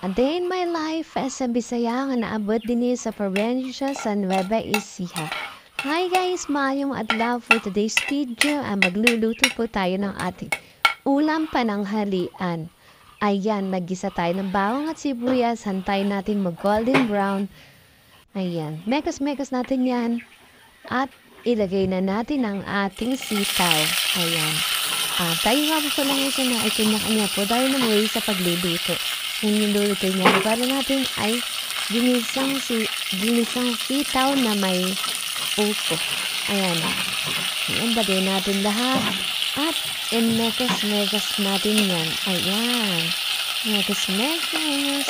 A day in my life as a Bisaya nga naabot din sa probinsya sa Nueva Ecija. Hi guys, maayong adlaw for today's video. Magluluto po tayo ng ating ulam pananghalian. Ayan, nagisa tayo ng bawang at sibuyas. Hantay natin mag-golden brown. Ayan, mekas-mekas natin yan. At ilagay na natin ang ating sitaw. Ayan. Tayo nga po lang isa na ay kanya-kanya po dahil namuwi sa pagluluto. Yung luluto niya para natin ay ginisang sitaw na may upo. Ayan. Ayan, bagay natin lahat. At mekas-mekas natin yan. Ayan. Mekas-mekas.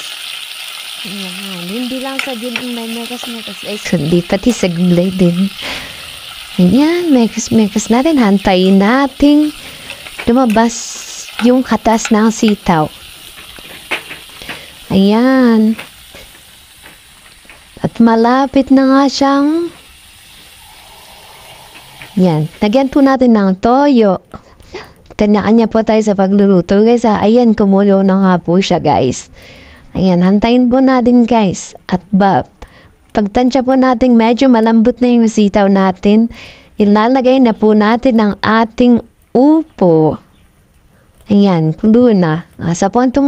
Ayan. Hindi lang sa gilin may mekas-mekas. Ay, kundi pati sa gulay din. Ayan, mekas-mekas natin. Hantayin natin lumabas yung katas ng sitaw. Ayan. At malapit na nga siyang yan. Lagyan po natin ng toyo. Kanya-kanya po tayo sa pagluluto guys. Ayan, kumulo na nga po siya guys. Ayan, hantayin po natin guys. At pagtansya po natin medyo malambot na yung sitaw natin, ilalagay na po natin ang ating upo. Ayan, kulo na. Sa punto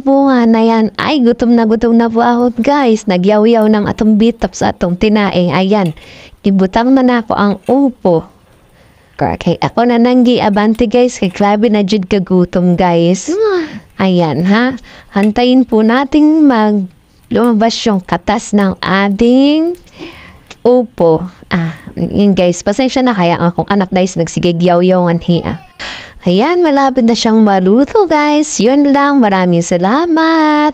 po nga na yan, ay gutom na po ako guys. Nagyaw-yaw ng atong bitap sa atong tinaing. Ayan, ibutang na ako ang upo. Okay, ako na nanggi abante guys. Kay grabe na jud kagutom guys. Ayan ha, hantayin po natin lumabas yung katas ng ating upo. Yun guys, pasensya na kaya akong anak guys nagsigigyaw-yawan hiya. Ayan, malapit na siyang maluto guys. Yun lang, maraming salamat.